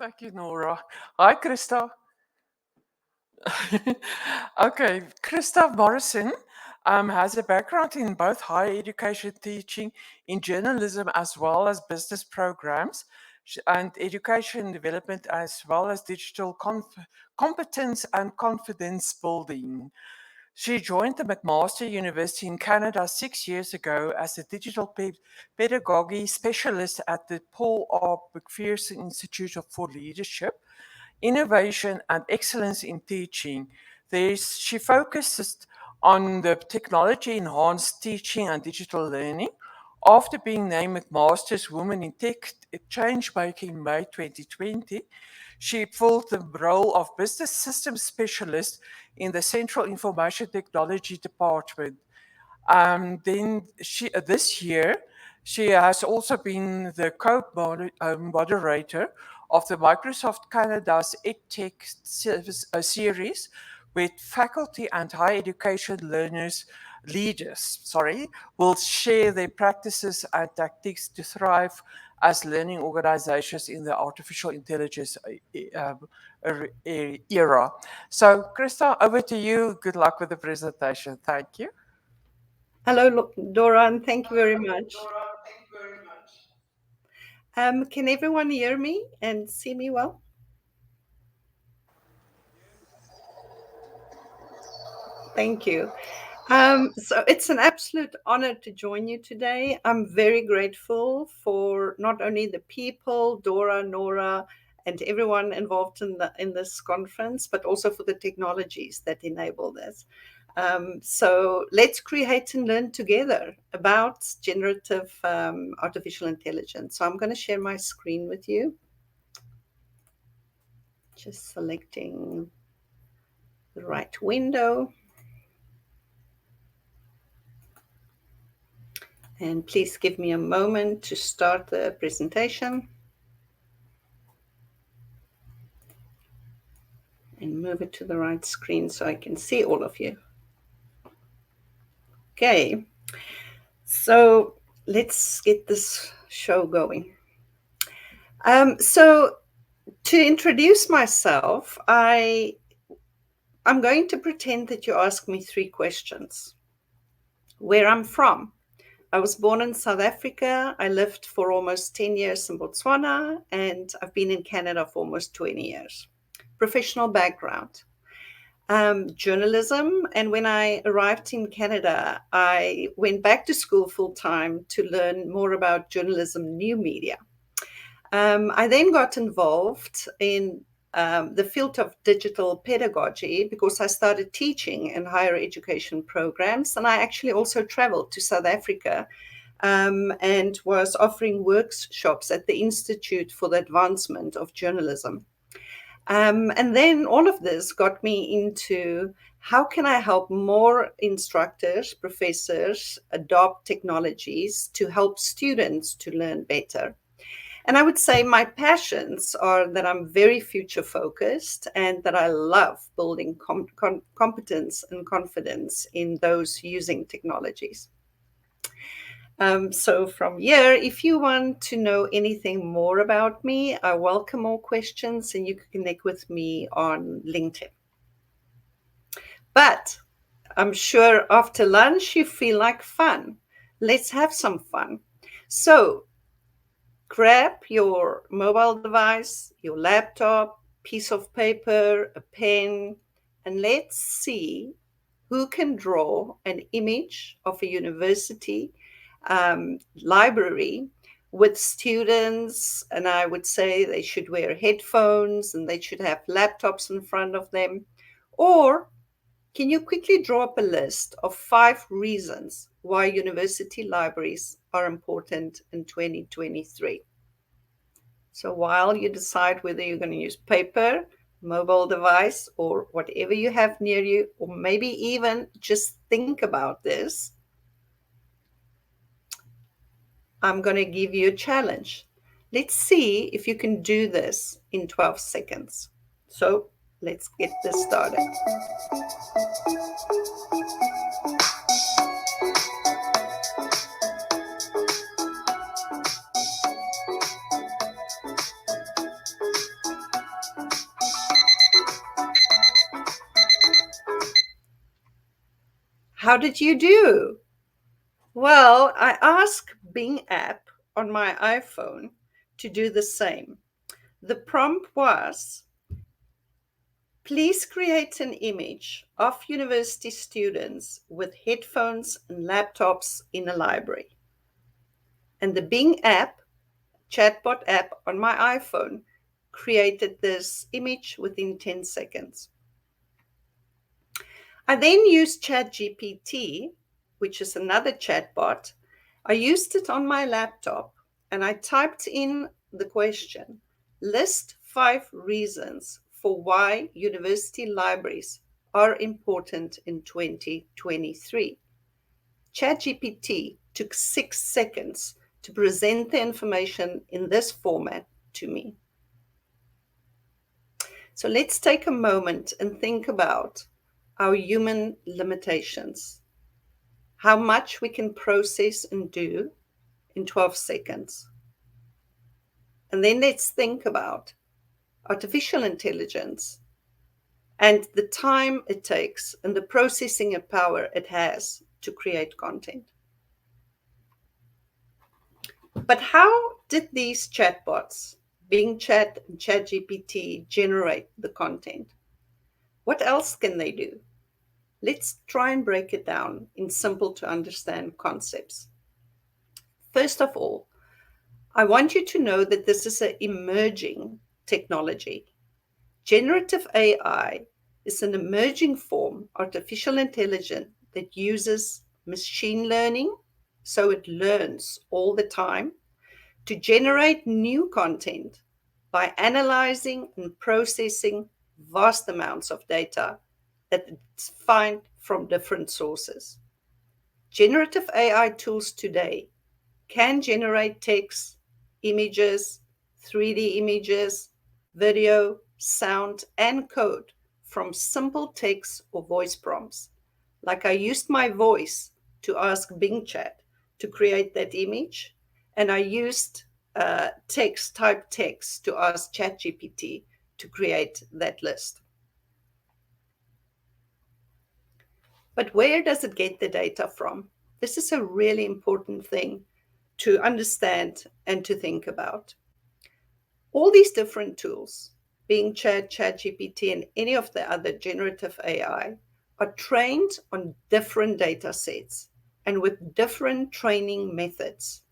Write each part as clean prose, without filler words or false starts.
Thank you, Nora. Hi, Christa. Okay, Christa Morrison has a background in both higher education teaching, in journalism, as well as business programs and education development, as well as digital competence and confidence building. She joined the McMaster University in Canada 6 years ago as a digital pedagogy specialist at the Paul R. McPherson Institute for Leadership, Innovation and Excellence in Teaching. She focuses on the technology enhanced teaching and digital learning. After being named McMaster's Woman in Tech Changemaking in May 2020, she filled the role of Business Systems Specialist in the Central Information Technology Department. Then this year, she has also been the co-moderator of the Microsoft Canada's EdTech series with faculty and higher education leaders, will share their practices and tactics to thrive as learning organizations in the artificial intelligence era. So, Krista, over to you. Good luck with the presentation. Thank you. Hello, Dora, and thank you very much. Can everyone hear me and see me well? Thank you. So it's an absolute honor to join you today. I'm very grateful for not only the people, Dora, Nora, and everyone involved in this conference, but also for the technologies that enable this. So let's create and learn together about generative artificial intelligence. So I'm going to share my screen with you. Just selecting the right window. And please give me a moment to start the presentation. And move it to the right screen so I can see all of you. Okay, so let's get this show going. So to introduce myself, I'm going to pretend that you ask me 3 questions. Where I'm from. I was born in South Africa. I lived for almost 10 years in Botswana, and I've been in Canada for almost 20 years. Professional background. Journalism. And when I arrived in Canada, I went back to school full time to learn more about journalism, new media. I then got involved in the field of digital pedagogy because I started teaching in higher education programs. And I actually also traveled to South Africa and was offering workshops at the Institute for the Advancement of Journalism. And then all of this got me into how can I help more instructors, professors adopt technologies to help students to learn better. And I would say my passions are that I'm very future focused and that I love building competence and confidence in those using technologies. So from here, if you want to know anything more about me, I welcome all questions and you can connect with me on LinkedIn. But I'm sure after lunch you feel like fun. Let's have some fun. So grab your mobile device, your laptop, piece of paper, a pen, and let's see who can draw an image of a university library with students. And I would say they should wear headphones and they should have laptops in front of them. Or can you quickly draw up a list of 5 reasons why university libraries are important in 2023? So while you decide whether you're going to use paper, mobile device, or whatever you have near you, or maybe even just think about this, I'm going to give you a challenge. Let's see if you can do this in 12 seconds. So let's get this started. How did you do? Well, I asked Bing app on my iPhone to do the same. The prompt was, please create an image of university students with headphones and laptops in a library. And the Bing app, chatbot app on my iPhone, created this image within 10 seconds. I then used ChatGPT, which is another chatbot. I used it on my laptop and I typed in the question, list 5 reasons for why university libraries are important in 2023. ChatGPT took 6 seconds to present the information in this format to me. So let's take a moment and think about our human limitations, how much we can process and do in 12 seconds. And then let's think about artificial intelligence and the time it takes and the processing power it has to create content. But how did these chatbots, Bing Chat and ChatGPT, generate the content? What else can they do? Let's try and break it down in simple to understand concepts. First of all, I want you to know that this is an emerging technology. Generative AI is an emerging form of artificial intelligence that uses machine learning, so it learns all the time, to generate new content by analyzing and processing vast amounts of data that it's find from different sources. Generative AI tools today can generate text, images, 3D images, video, sound, and code from simple text or voice prompts. Like I used my voice to ask Bing Chat to create that image, and I used type text to ask ChatGPT to create that list. But where does it get the data from? This is a really important thing to understand and to think about. All these different tools, Bing Chat, ChatGPT, and any of the other generative AI, are trained on different data sets and with different training methods.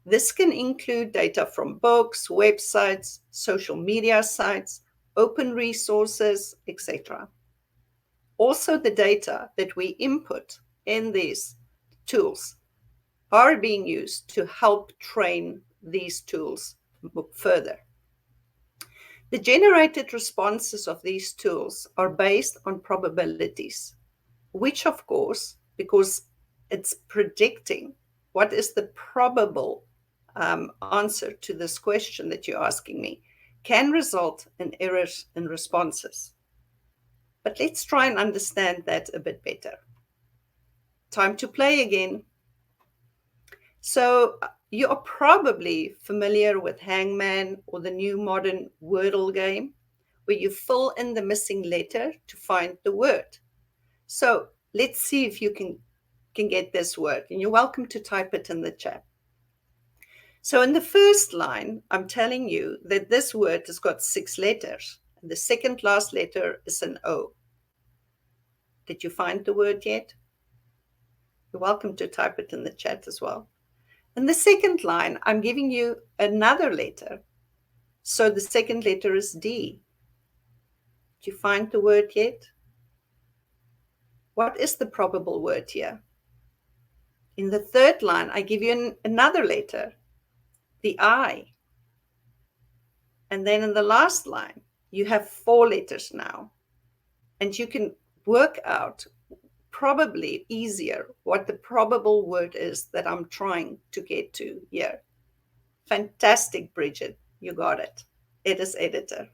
This can include data from books, websites, social media sites, open resources, etc. Also, the data that we input in these tools are being used to help train these tools further. The generated responses of these tools are based on probabilities, which, of course, because it's predicting what is the probable answer to this question that you're asking me, can result in errors in responses. But let's try and understand that a bit better. Time to play again. So you are probably familiar with Hangman or the new modern Wordle game, where you fill in the missing letter to find the word. So let's see if you can get this word, and you're welcome to type it in the chat. So in the first line, I'm telling you that this word has got 6 letters, and the second last letter is an O. Did you find the word yet? You're welcome to type it in the chat as well. In the second line, I'm giving you another letter. So the second letter is D. Did you find the word yet? What is the probable word here? In the third line, I give you another letter, the I. And then in the last line, you have 4 letters now. And you can work out probably easier what the probable word is that I'm trying to get to here. Fantastic, Bridget. You got it. It is editor.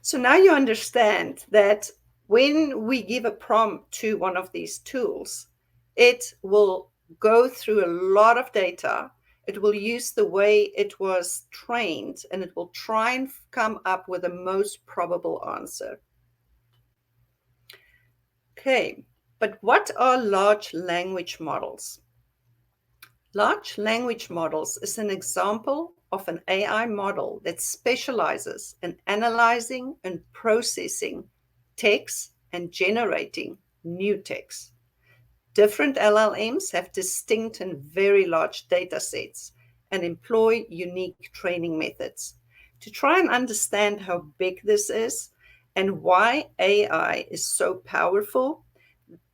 So now you understand that when we give a prompt to one of these tools, it will go through a lot of data. It will use the way it was trained, and it will try and come up with the most probable answer. Okay, but what are large language models? Large language models is an example of an AI model that specializes in analyzing and processing text and generating new text. Different LLMs have distinct and very large data sets and employ unique training methods. To try and understand how big this is and why AI is so powerful,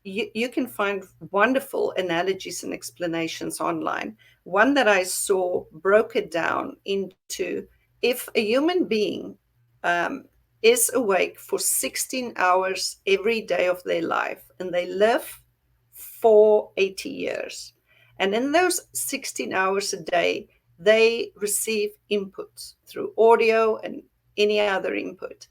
you can find wonderful analogies and explanations online. One that I saw broke it down into, if a human being um, is awake for 16 hours every day of their life and they live for 80 years, and in those 16 hours a day, they receive inputs through audio and any other input.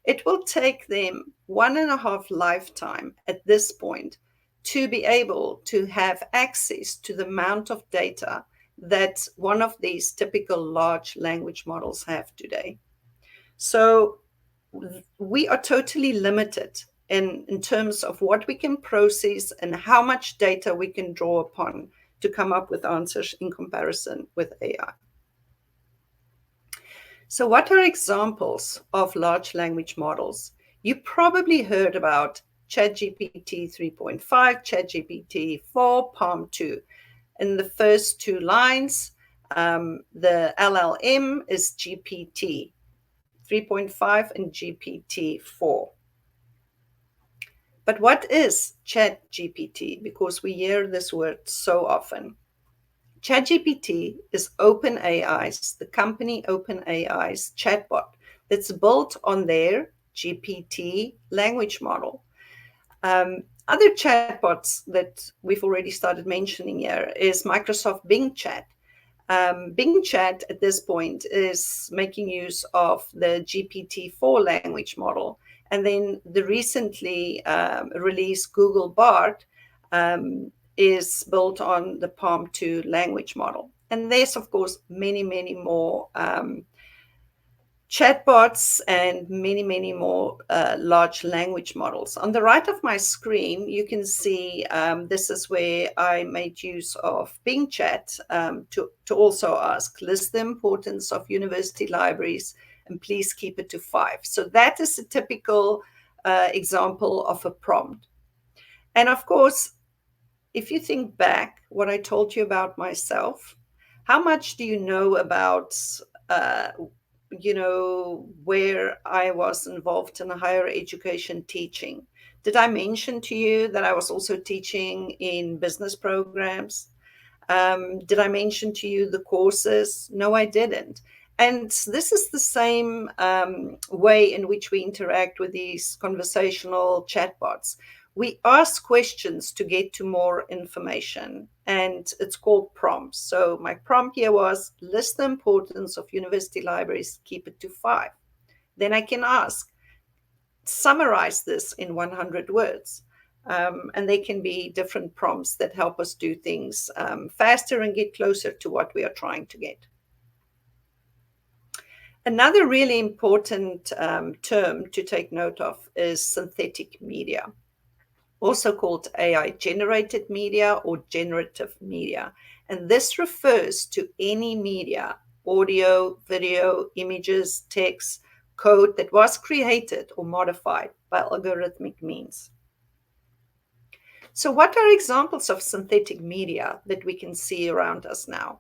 It will take them 1.5 lifetime at this point to be able to have access to the amount of data that one of these typical large language models have today. So we are totally limited in terms of what we can process and how much data we can draw upon to come up with answers in comparison with AI. So, what are examples of large language models? You probably heard about ChatGPT 3.5, ChatGPT 4, Palm 2. In the first two lines, the LLM is GPT 3.5 and GPT 4. But what is ChatGPT? Because we hear this word so often. ChatGPT is OpenAI's, the company OpenAI's chatbot that's built on their GPT language model. Other chatbots that we've already started mentioning here is Microsoft Bing Chat. Bing Chat at this point is making use of the GPT-4 language model. And then the recently released Google Bard is built on the Palm 2 language model. And there's, of course, many, many more chatbots and many, many more large language models. On the right of my screen, you can see this is where I made use of Bing Chat to also ask, list the importance of university libraries and please keep it to 5. So that is a typical example of a prompt. And of course, if you think back what I told you about myself, how much do you know about uh, where I was involved in higher education teaching? Did I mention to you that I was also teaching in business programs? Did I mention to you the courses? No, I didn't. And this is the same way in which we interact with these conversational chatbots. We ask questions to get to more information, and it's called prompts. So my prompt here was, list the importance of university libraries, keep it to 5. Then I can ask, summarize this in 100 words. And they can be different prompts that help us do things faster and get closer to what we are trying to get. Another really important term to take note of is synthetic media, also called AI-generated media or generative media. And this refers to any media, audio, video, images, text, code that was created or modified by algorithmic means. So what are examples of synthetic media that we can see around us now?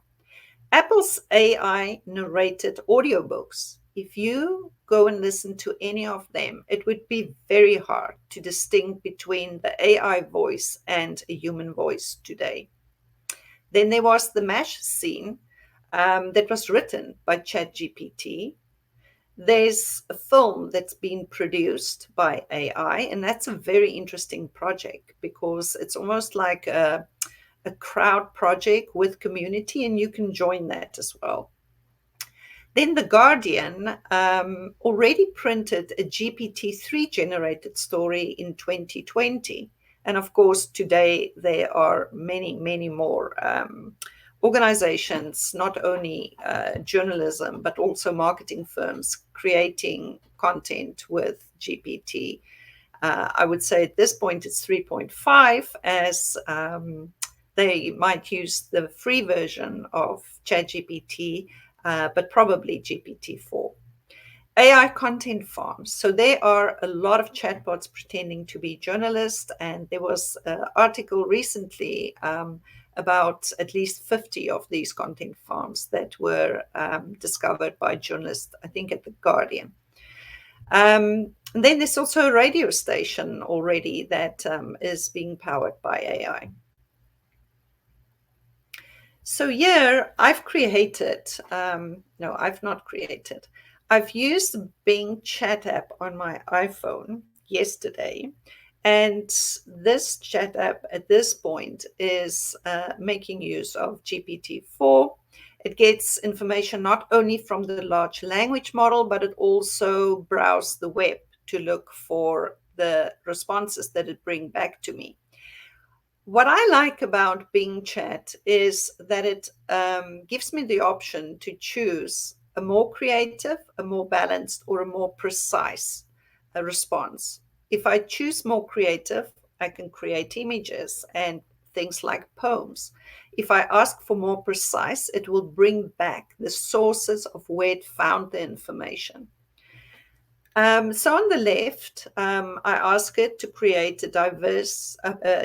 Apple's AI narrated audiobooks. If you go and listen to any of them, it would be very hard to distinguish between the AI voice and a human voice today. Then there was the MASH scene that was written by ChatGPT. There's a film that's been produced by AI, and that's a very interesting project because it's almost like a crowd project with community, and you can join that as well. Then The Guardian already printed a GPT-3 generated story in 2020. And of course, today there are many, many more organizations, not only journalism, but also marketing firms creating content with GPT. I would say at this point it's 3.5, as they might use the free version of ChatGPT, but probably GPT-4. AI content farms. So there are a lot of chatbots pretending to be journalists, and there was an article recently about at least 50 of these content farms that were discovered by journalists, I think at The Guardian. And then there's also a radio station already that is being powered by AI. So here I've created, no, I've not created. I've used the Bing chat app on my iPhone yesterday. And this chat app at this point is making use of GPT-4. It gets information not only from the large language model, but it also browses the web to look for the responses that it brings back to me. What I like about Bing Chat is that it gives me the option to choose a more creative, a more balanced, or a more precise response. If I choose more creative, I can create images and things like poems. If I ask for more precise, it will bring back the sources of where it found the information. So on the left, I ask it to create a diverse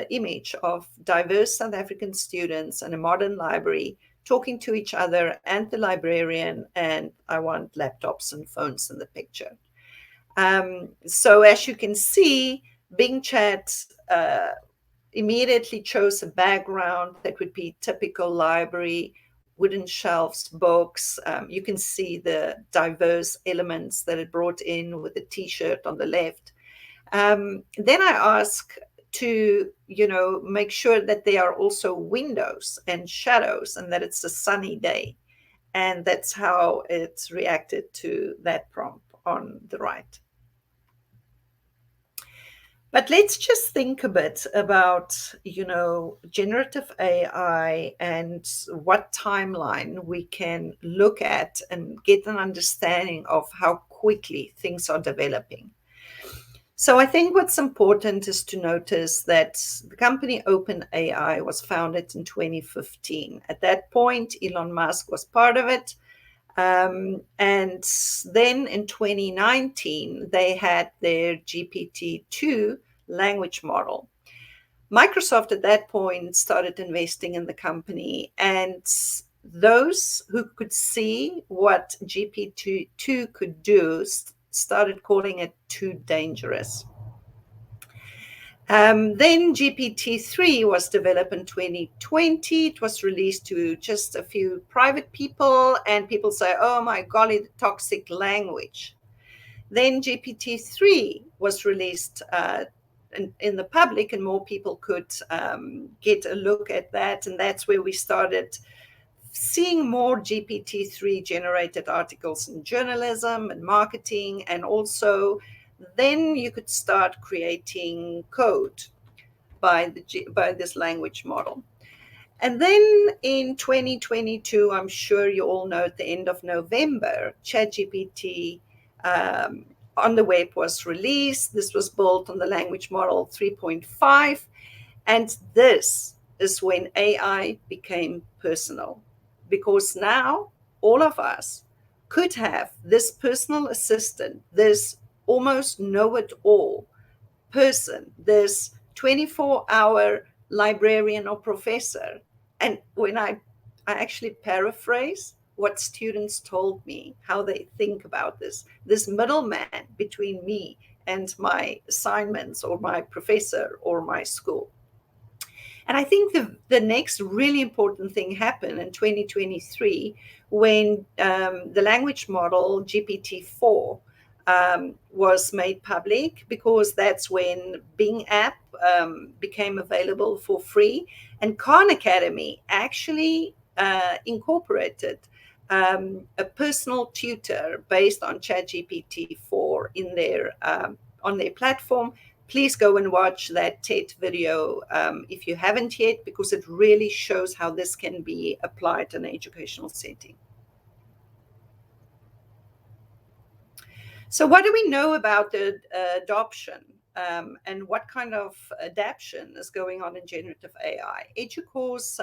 image of diverse South African students and a modern library talking to each other and the librarian, and I want laptops and phones in the picture. So as you can see, Bing Chat immediately chose a background that would be typical library, wooden shelves, books. You can see the diverse elements that it brought in with the T-shirt on the left. Then I ask to, make sure that there are also windows and shadows and that it's a sunny day. And that's how it's reacted to that prompt on the right. But let's just think a bit about, generative AI and what timeline we can look at and get an understanding of how quickly things are developing. So I think what's important is to notice that the company OpenAI was founded in 2015. At that point, Elon Musk was part of it. And then in 2019, they had their GPT-2 language model. Microsoft at that point started investing in the company, and those who could see what GPT-2 could do started calling it too dangerous. Then GPT-3 was developed in 2020. It was released to just a few private people, and people say, oh my golly, the toxic language. Then GPT-3 was released in the public, and more people could get a look at that. And that's where we started seeing more GPT-3 generated articles in journalism and marketing, and also then you could start creating code by this language model. And then in 2022, I'm sure you all know, at the end of November, ChatGPT on the web was released. This was built on the language model 3.5. And this is when AI became personal, because now all of us could have this personal assistant, this almost know-it-all person, this 24-hour librarian or professor. And when I actually paraphrase what students told me, how they think about this middleman between me and my assignments or my professor or my school. And I think the next really important thing happened in 2023 when the language model GPT-4 was made public, because that's when Bing app became available for free. And Khan Academy actually incorporated a personal tutor based on ChatGPT-4 in their on their platform. Please go and watch that TED video if you haven't yet, because it really shows how this can be applied in an educational setting. So what do we know about the adoption and what kind of adaptation is going on in generative AI. EduCourse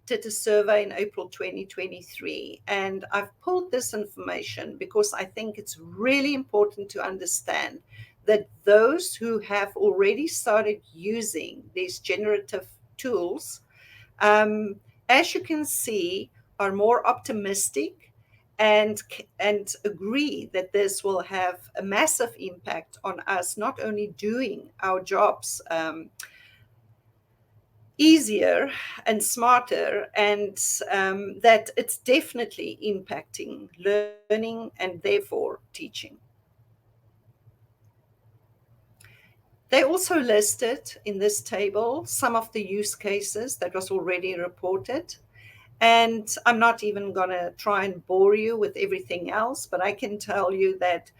did a survey in April 2023, and I've pulled this information because I think it's really important to understand that those who have already started using these generative tools, um, as you can see, are more optimistic and agree that this will have a massive impact on us, not only doing our jobs easier and smarter, and that it's definitely impacting learning and therefore teaching. They also listed in this table some of the use cases that was already reported. And I'm not even going to try and bore you with everything else, but I can tell you that,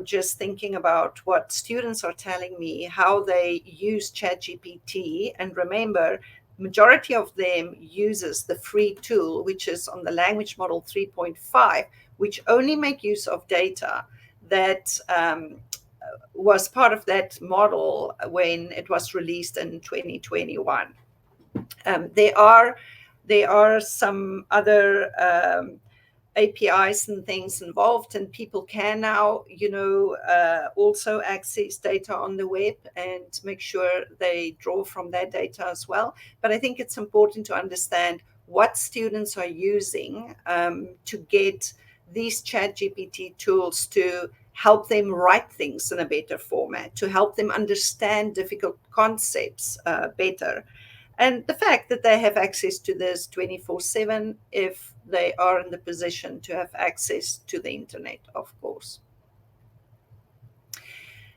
just thinking about what students are telling me, how they use ChatGPT, and remember, majority of them uses the free tool, which is on the language model 3.5, which only make use of data that was part of that model when it was released in 2021. There are some other APIs and things involved, and people can now, also access data on the web and make sure they draw from that data as well. But I think it's important to understand what students are using to get these chat GPT tools to help them write things in a better format, to help them understand difficult concepts better. And the fact that they have access to this 24/7 if they are in the position to have access to the internet, of course.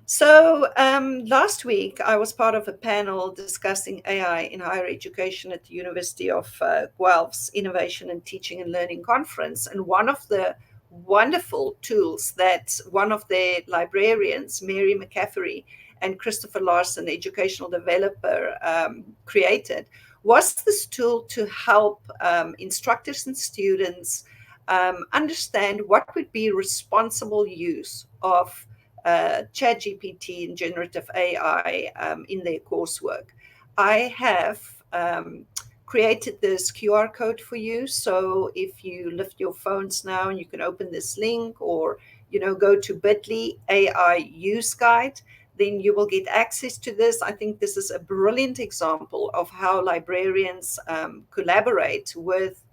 So last week, I was part of a panel discussing AI in higher education at the University of Guelph's Innovation in Teaching and Learning Conference. And one of the wonderful tools that one of their librarians, Mary McCaffery, and Christopher Larson, educational developer, created was this tool to help instructors and students understand what would be responsible use of ChatGPT and generative AI in their coursework. I have created this QR code for you. So if you lift your phones now and you can open this link, or go to bit.ly AI use guide, then you will get access to this. I think this is a brilliant example of how librarians collaborate with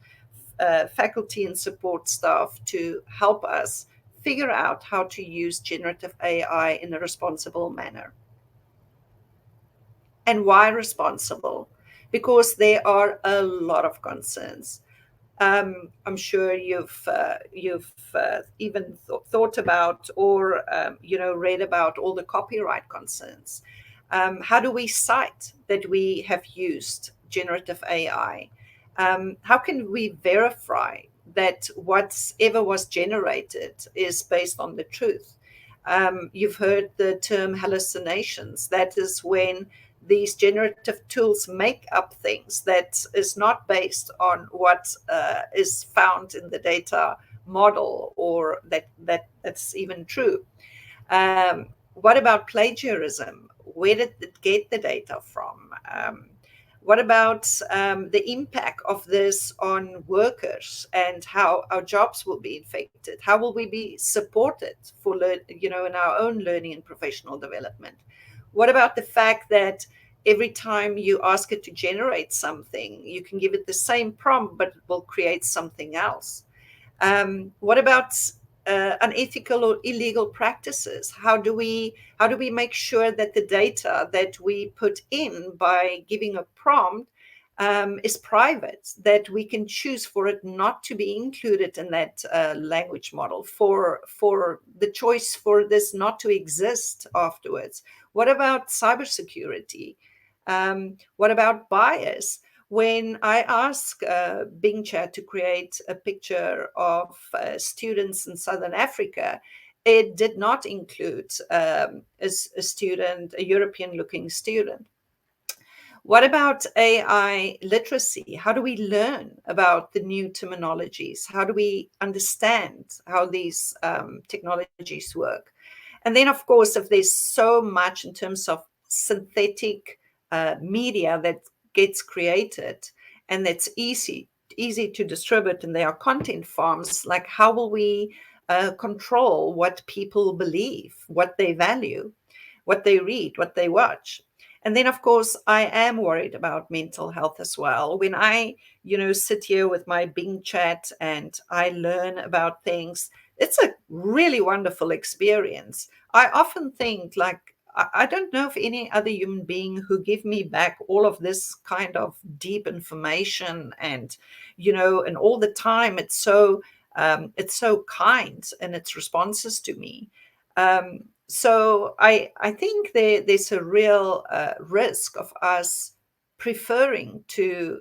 faculty and support staff to help us figure out how to use generative AI in a responsible manner. And why responsible? Because there are a lot of concerns. I'm sure you've even thought about, or read about all the copyright concerns. How do we cite that we have used generative AI? How can we verify that whatever was generated is based on the truth? You've heard the term hallucinations. That is when these generative tools make up things that is not based on what is found in the data model, or that's even true. What about plagiarism? Where did it get the data from? What about the impact of this on workers and how our jobs will be affected? How will we be supported in our own learning and professional development? What about the fact that every time you ask it to generate something, you can give it the same prompt, but it will create something else? What about unethical or illegal practices? How do we make sure that the data that we put in by giving a prompt is private, that we can choose for it not to be included in that language model, for the choice for this not to exist afterwards? What about cybersecurity? What about bias? When I asked Bing Chat to create a picture of students in Southern Africa, it did not include a student, a European-looking student. What about AI literacy? How do we learn about the new terminologies? How do we understand how these technologies work? And then, of course, if there's so much in terms of synthetic media that gets created and that's easy to distribute, and there are content farms, like how will we control what people believe, what they value, what they read, what they watch? And then, of course, I am worried about mental health as well. When I, sit here with my Bing chat and I learn about things, it's a really wonderful experience. I often think, like, I don't know of any other human being who give me back all of this kind of deep information, and all the time it's so kind in its responses to me. So I think there's a real risk of us preferring to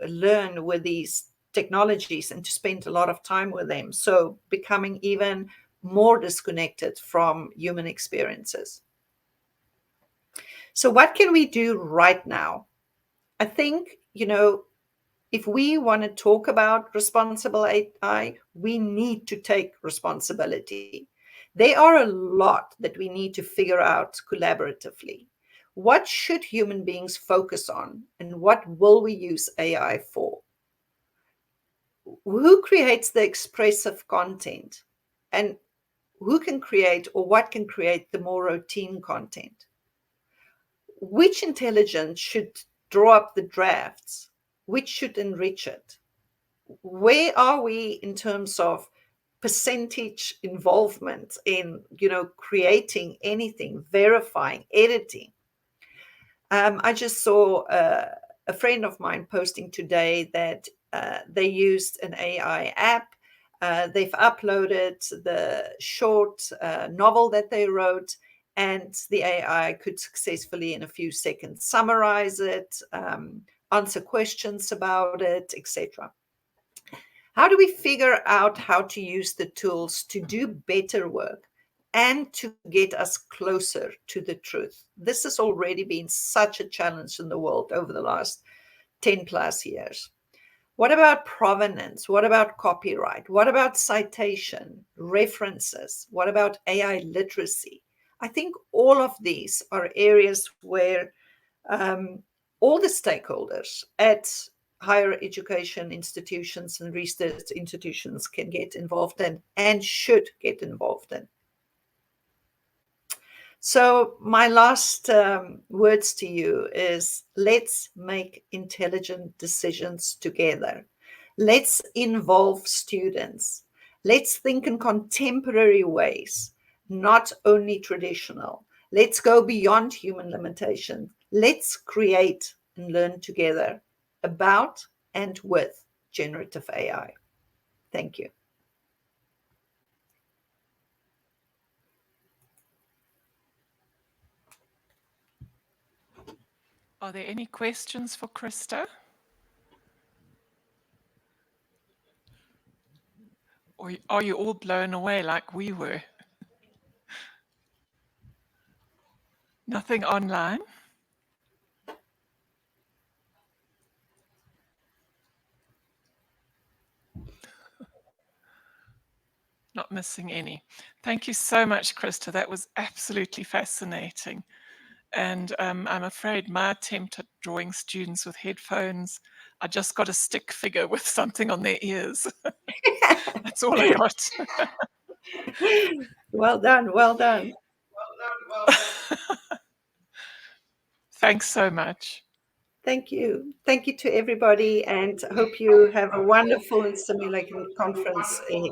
learn with these technologies and to spend a lot of time with them, so becoming even more disconnected from human experiences. So what can we do right now? I think, if we want to talk about responsible AI, we need to take responsibility. There are a lot that we need to figure out collaboratively. What should human beings focus on, and what will we use AI for? Who creates the expressive content, and who can create, or what can create, the more routine content? Which intelligence should draw up the drafts? Which should enrich it? Where are we in terms of percentage involvement in creating anything, verifying, editing? I just saw a friend of mine posting today that they used an AI app. They've uploaded the short novel that they wrote, and the AI could successfully, in a few seconds, summarize it, answer questions about it, etc. How do we figure out how to use the tools to do better work and to get us closer to the truth? This has already been such a challenge in the world over the last 10 plus years. What about provenance? What about copyright? What about citation, references? What about AI literacy? I think all of these are areas where all the stakeholders at higher education institutions and research institutions can get involved in and should get involved in. So my last words to you is, let's make intelligent decisions together. Let's involve students. Let's think in contemporary ways, not only traditional. Let's go beyond human limitation. Let's create and learn together about and with generative AI. Thank you. Are there any questions for Christa? Or are you all blown away like we were? Nothing online? Not missing any. Thank you so much, Christa. That was absolutely fascinating. And I'm afraid my attempt at drawing students with headphones, I just got a stick figure with something on their ears. That's all I got. Well done. Well done. Thanks so much. Thank you. Thank you to everybody, and hope you have a wonderful and stimulating conference ahead.